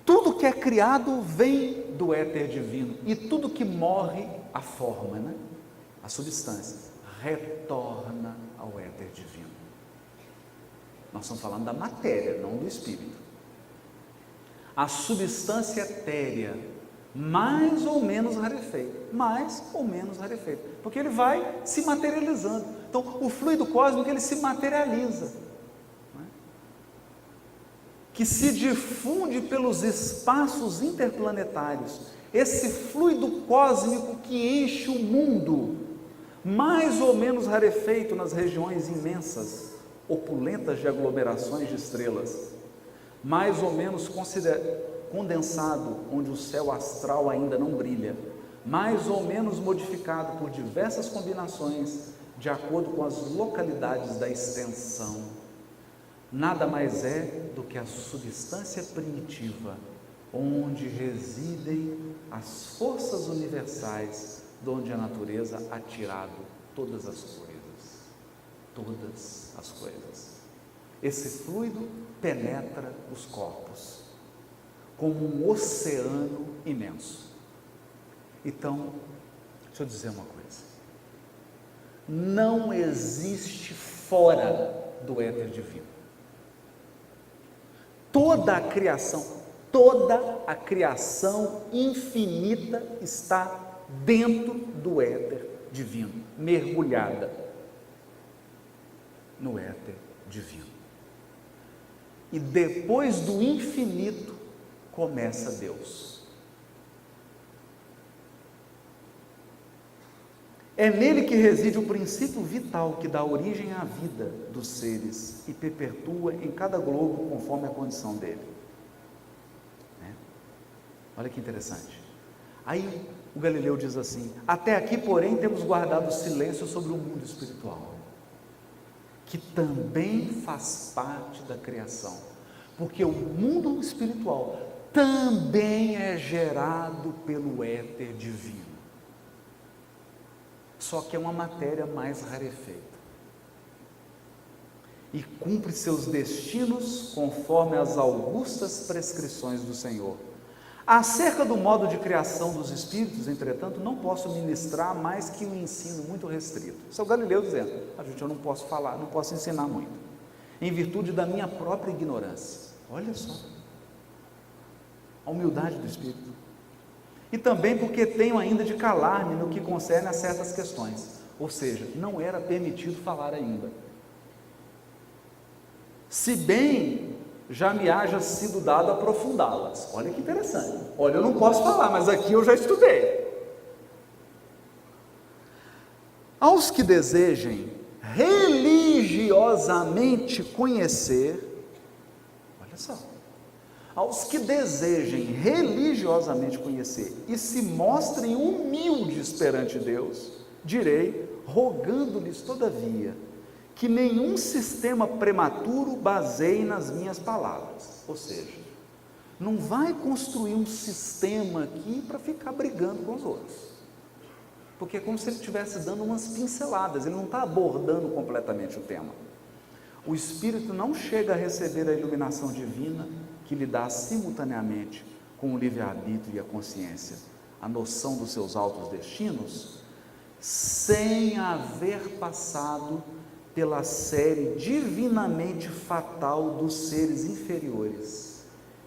tudo que é criado vem do éter divino, e tudo que morre, a forma, né? A substância, retorna ao éter divino. Nós estamos falando da matéria, não do espírito. A substância etérea, mais ou menos rarefeita, porque ele vai se materializando. Então, o fluido cósmico, ele se materializa, né? Que se difunde pelos espaços interplanetários. Esse fluido cósmico que enche o mundo, mais ou menos rarefeito nas regiões imensas, opulentas de aglomerações de estrelas, mais ou menos condensado, onde o céu astral ainda não brilha, mais ou menos modificado por diversas combinações, de acordo com as localidades da extensão, nada mais é do que a substância primitiva, onde residem as forças universais, de onde a natureza ha tirado todas as coisas. Todas as coisas. Esse fluido penetra os corpos, como um oceano imenso. Então, deixa eu dizer uma coisa. Não existe fora do éter divino. Toda a criação infinita está dentro do éter divino, mergulhada no éter divino. E depois do infinito começa Deus. É nele que reside o princípio vital que dá origem à vida dos seres e perpetua em cada globo conforme a condição dele. Olha que interessante. Aí o Galileu diz assim: até aqui, porém, temos guardado silêncio sobre o mundo espiritual, que também faz parte da criação, porque o mundo espiritual também é gerado pelo éter divino, só que é uma matéria mais rarefeita, e cumpre seus destinos conforme as augustas prescrições do Senhor. Acerca do modo de criação dos espíritos, entretanto, não posso ministrar mais que um ensino muito restrito. Isso é o Galileu dizendo: gente, eu não posso falar, não posso ensinar muito, em virtude da minha própria ignorância. Olha só. a humildade do espírito. E também porque tenho ainda de calar-me no que concerne a certas questões, ou seja, não era permitido falar ainda. Se bem já me haja sido dado aprofundá-las. Olha que interessante. Olha, eu não posso falar, mas aqui eu já estudei. Aos que desejem religiosamente conhecer, olha só, aos que desejem religiosamente conhecer e se mostrem humildes perante Deus, direi, rogando-lhes todavia, que nenhum sistema prematuro baseie nas minhas palavras. Ou seja, não vai construir um sistema aqui para ficar brigando com os outros, porque é como se ele estivesse dando umas pinceladas, ele não está abordando completamente o tema. O Espírito não chega a receber a iluminação divina que lhe dá simultaneamente com o livre-arbítrio e a consciência a noção dos seus altos destinos, sem haver passado pela série divinamente fatal dos seres inferiores,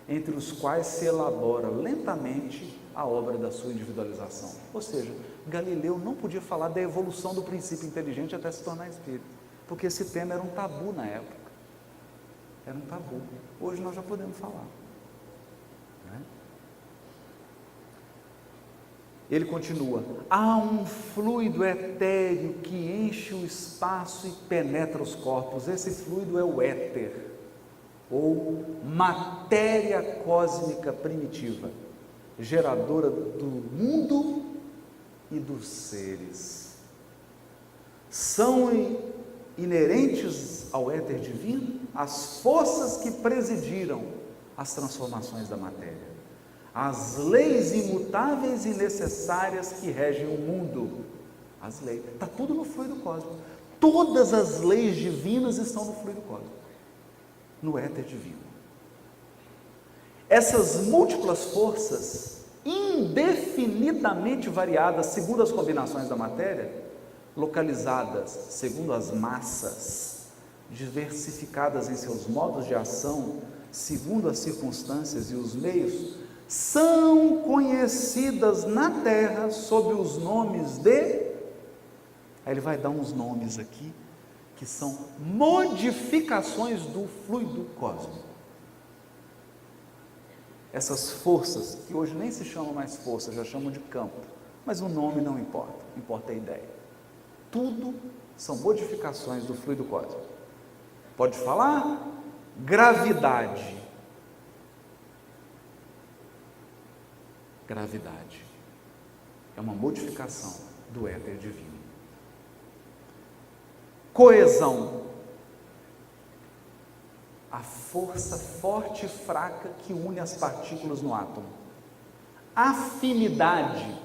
entre os quais se elabora lentamente a obra da sua individualização. Ou seja, Galileu não podia falar da evolução do princípio inteligente até se tornar espírito, porque esse tema era um tabu na época. Era um tabu. Hoje nós já podemos falar. Né? Ele continua: há um fluido etéreo que enche o espaço e penetra os corpos. Esse fluido é o éter, ou matéria cósmica primitiva, geradora do mundo e dos seres. São inerentes ao éter divino as forças que presidiram as transformações da matéria, as leis imutáveis e necessárias que regem o mundo. As leis, está tudo no fluido cósmico. Todas as leis divinas estão no fluido cósmico, no éter divino. Essas múltiplas forças, indefinidamente variadas segundo as combinações da matéria, localizadas segundo as massas, diversificadas em seus modos de ação, segundo as circunstâncias e os meios, são conhecidas na Terra sob os nomes de... Aí ele vai dar uns nomes aqui, que são modificações do fluido cósmico. Essas forças, que hoje nem se chamam mais força, já chamam de campo, mas o nome não importa, importa a ideia. Tudo são modificações do fluido cósmico. Pode falar? Gravidade. Gravidade é uma modificação do éter divino. Coesão, a força forte e fraca que une as partículas no átomo. Afinidade,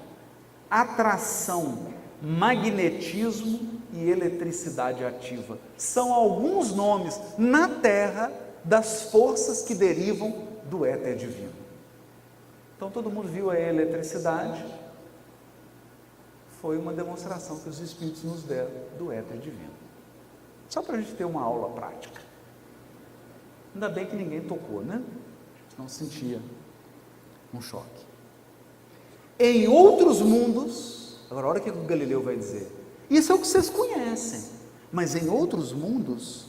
atração, magnetismo e eletricidade ativa. São alguns nomes na Terra das forças que derivam do éter divino. Então todo mundo viu a eletricidade, foi uma demonstração que os Espíritos nos deram do éter divino. Só para a gente ter uma aula prática. Ainda bem que ninguém tocou, né? Senão sentia um choque. Em outros mundos, agora olha o que o Galileu vai dizer. Isso é o que vocês conhecem, mas em outros mundos,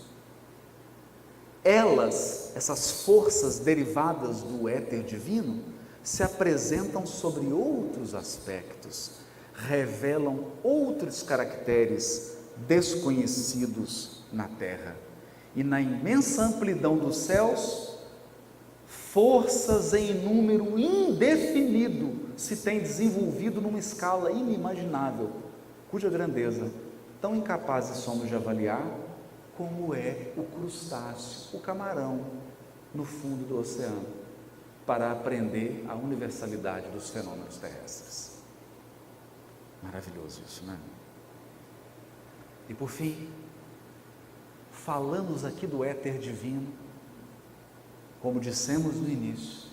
essas forças derivadas do éter divino, se apresentam sobre outros aspectos, revelam outros caracteres desconhecidos na Terra. E na imensa amplidão dos céus, forças em número indefinido se têm desenvolvido numa escala inimaginável, cuja grandeza tão incapazes somos de avaliar, como é o crustáceo, o camarão, no fundo do oceano, para aprender a universalidade dos fenômenos terrestres. Maravilhoso isso, né? E por fim, falamos aqui do éter divino, como dissemos no início,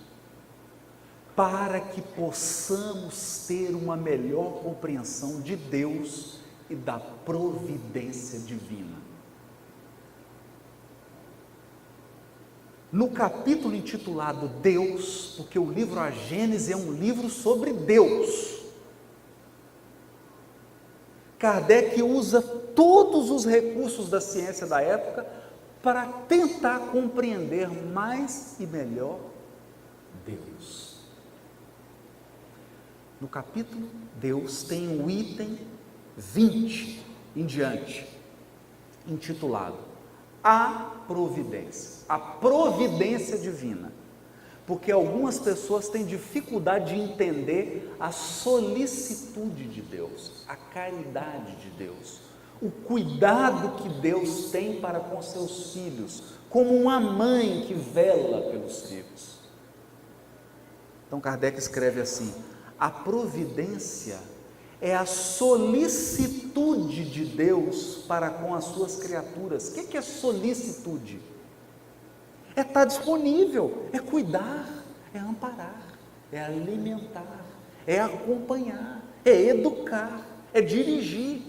para que possamos ter uma melhor compreensão de Deus e da providência divina. no capítulo intitulado Deus, porque o livro A Gênese é um livro sobre Deus, Kardec usa todos os recursos da ciência da época para tentar compreender mais e melhor Deus. No capítulo Deus tem o item 20 em diante, intitulado A Providência, a providência divina, porque algumas pessoas têm dificuldade de entender a solicitude de Deus, a caridade de Deus, o cuidado que Deus tem para com seus filhos, como uma mãe que vela pelos filhos. Então Kardec escreve assim: a providência é a solicitude de Deus para com as suas criaturas. O que é solicitude? É estar disponível, é cuidar, é amparar, é alimentar, é acompanhar, é educar, é dirigir.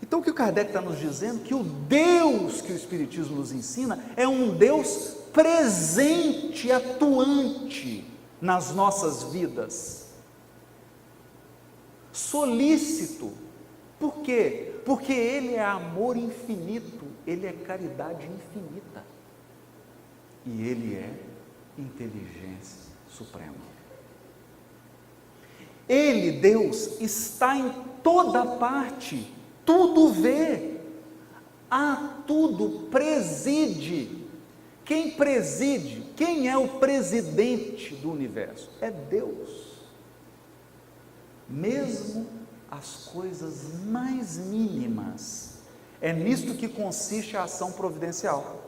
Então o que o Kardec está nos dizendo? Que o Deus que o Espiritismo nos ensina é um Deus presente, atuante nas nossas vidas, solícito. Por quê? Porque Ele é amor infinito, Ele é caridade infinita e Ele é inteligência suprema. Ele, Deus, está em toda parte, tudo vê, a tudo preside. Quem preside? Quem é o presidente do universo? É Deus. Mesmo as coisas mais mínimas, é nisto que consiste a ação providencial.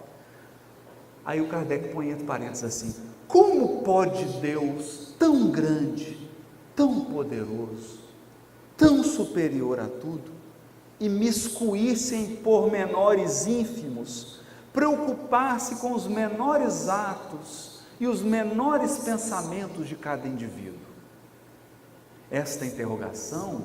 Aí o Kardec põe entre parênteses assim: como pode Deus, tão grande, tão poderoso, tão superior a tudo, imiscuir-se em pormenores ínfimos, preocupar-se com os menores atos e os menores pensamentos de cada indivíduo? Esta interrogação,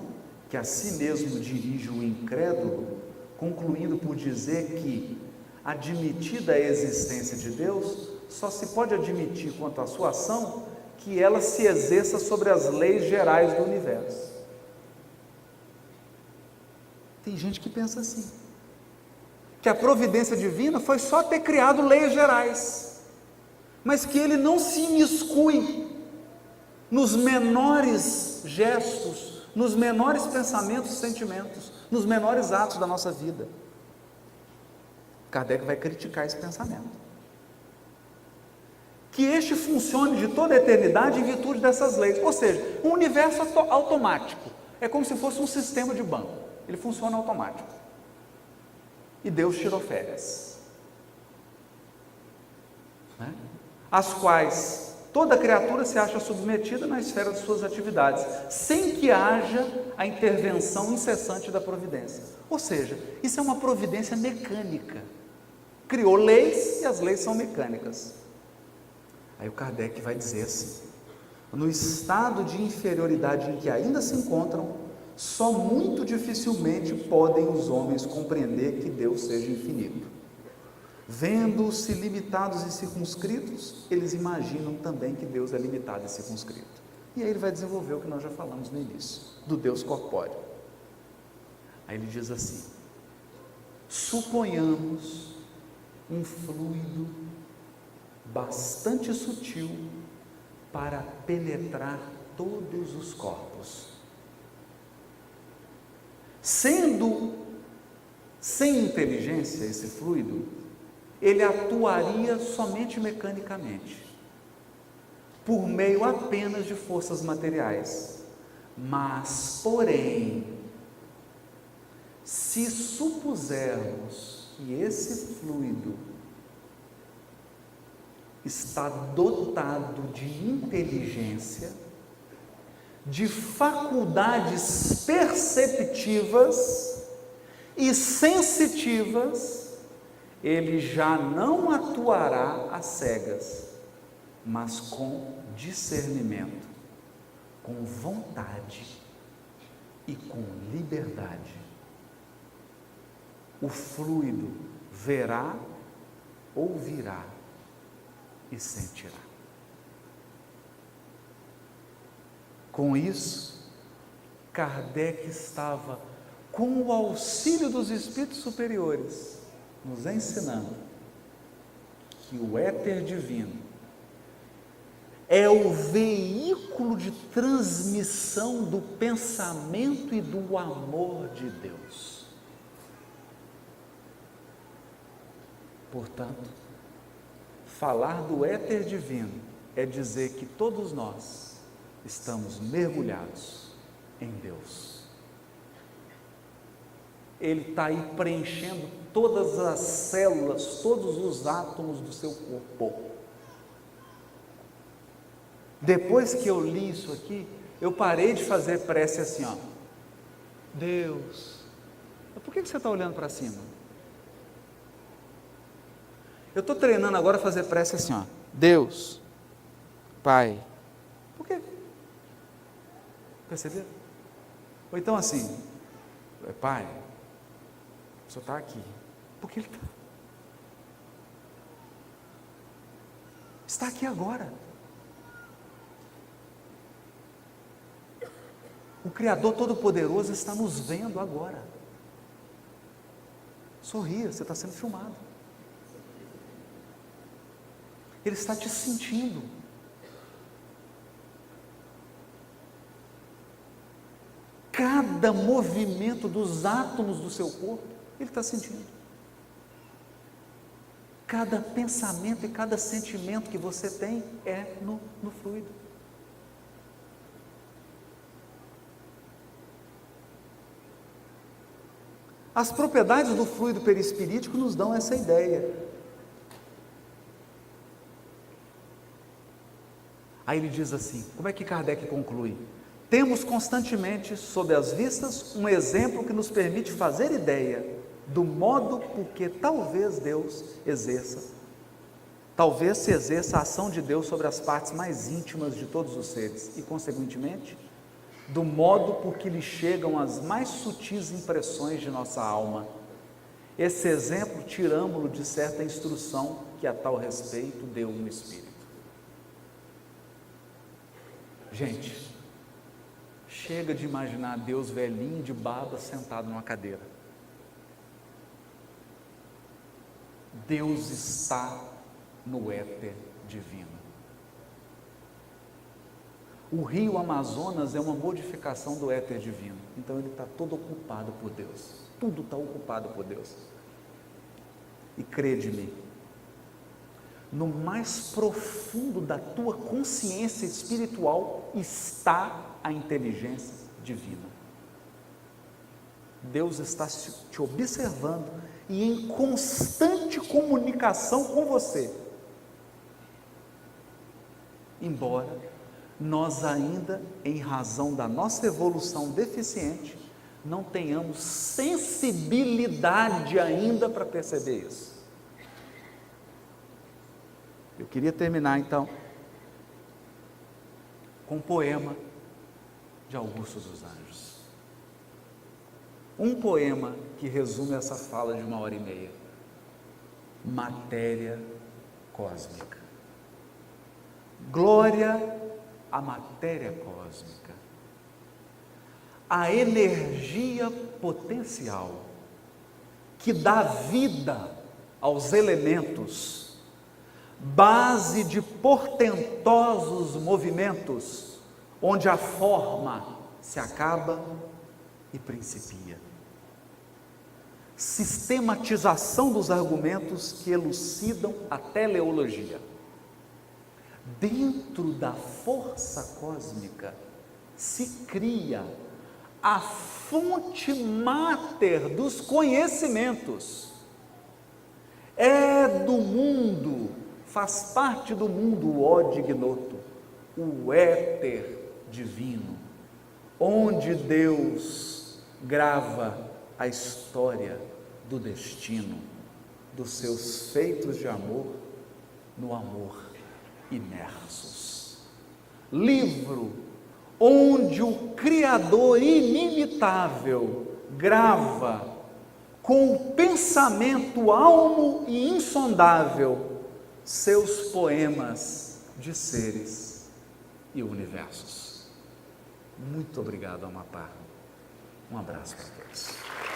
que a si mesmo dirige o incrédulo, concluindo por dizer que, admitida a existência de Deus, só se pode admitir quanto à sua ação que ela se exerça sobre as leis gerais do universo. Tem gente que pensa assim, que a providência divina foi só ter criado leis gerais, mas que Ele não se imiscui nos menores gestos, nos menores pensamentos e sentimentos, nos menores atos da nossa vida. Kardec vai criticar esse pensamento. Que este funcione de toda a eternidade em virtude dessas leis, ou seja, um universo automático, é como se fosse um sistema de banco, ele funciona automático. E Deus tirou férias, né? As quais toda criatura se acha submetida na esfera de suas atividades, sem que haja a intervenção incessante da providência. Ou seja, isso é uma providência mecânica. Criou leis e as leis são mecânicas. Aí o Kardec vai dizer assim: no estado de inferioridade em que ainda se encontram, só muito dificilmente podem os homens compreender que Deus seja infinito. Vendo-se limitados e circunscritos, eles imaginam também que Deus é limitado e circunscrito. E aí ele vai desenvolver o que nós já falamos no início, do Deus corpóreo. Aí ele diz assim: suponhamos um fluido bastante sutil para penetrar todos os corpos. Sendo sem inteligência esse fluido, ele atuaria somente mecanicamente, por meio apenas de forças materiais. Mas, porém, se supusermos que esse fluido está dotado de inteligência, de faculdades perceptivas e sensitivas, ele já não atuará às cegas, mas com discernimento, com vontade e com liberdade. O fluido verá ouvirá e sentirá. Com isso, Kardec estava, com o auxílio dos espíritos superiores, nos ensinando que o éter divino é o veículo de transmissão do pensamento e do amor de Deus. Portanto, falar do éter divino é dizer que todos nós estamos mergulhados em Deus. Ele está aí preenchendo todas as células, todos os átomos do seu corpo. Depois que eu li isso aqui, eu parei de fazer prece assim, ó. Deus, por que você está olhando para cima? Eu estou treinando agora a fazer prece assim, ó. Deus, Pai. Por quê? Perceberam? Ou então assim, Pai, o Senhor está aqui. Por que Ele está? Está aqui agora. O Criador Todo-Poderoso está nos vendo agora. Sorria, você está sendo filmado. Ele está te sentindo. Cada movimento dos átomos do seu corpo, Ele está sentindo. Cada pensamento e cada sentimento que você tem é no fluido. As propriedades do fluido perispirítico nos dão essa ideia. Aí ele diz assim, como é que Kardec conclui? Temos constantemente, sob as vistas, um exemplo que nos permite fazer ideia do modo por que talvez se exerça a ação de Deus sobre as partes mais íntimas de todos os seres e, consequentemente, do modo por que lhe chegam as mais sutis impressões de nossa alma. Esse exemplo tiramo-lo de certa instrução que a tal respeito deu um Espírito. Gente, chega de imaginar Deus velhinho de barba sentado numa cadeira. Deus está no éter divino. O rio Amazonas é uma modificação do éter divino. Então ele está todo ocupado por Deus. Tudo está ocupado por Deus. E crede-me, no mais profundo da tua consciência espiritual está a inteligência divina. Deus está te observando e em constante comunicação com você. Embora nós ainda, em razão da nossa evolução deficiente, não tenhamos sensibilidade ainda para perceber isso. Eu queria terminar então com um poema de Augusto dos Anjos. Um poema que resume essa fala de 1h30. Matéria cósmica. Glória à matéria cósmica, a energia potencial que dá vida aos elementos, base de portentosos movimentos, onde a forma se acaba e principia. Sistematização dos argumentos que elucidam a teleologia. Dentro da força cósmica se cria a fonte máter dos conhecimentos. É do mundo, faz parte do mundo o ó ignoto, o éter divino, onde Deus grava a história do destino, dos seus feitos de amor, no amor imersos. Livro onde o Criador inimitável grava com o pensamento almo e insondável, seus poemas de seres e universos. Muito obrigado, Amapá. Um abraço para todos.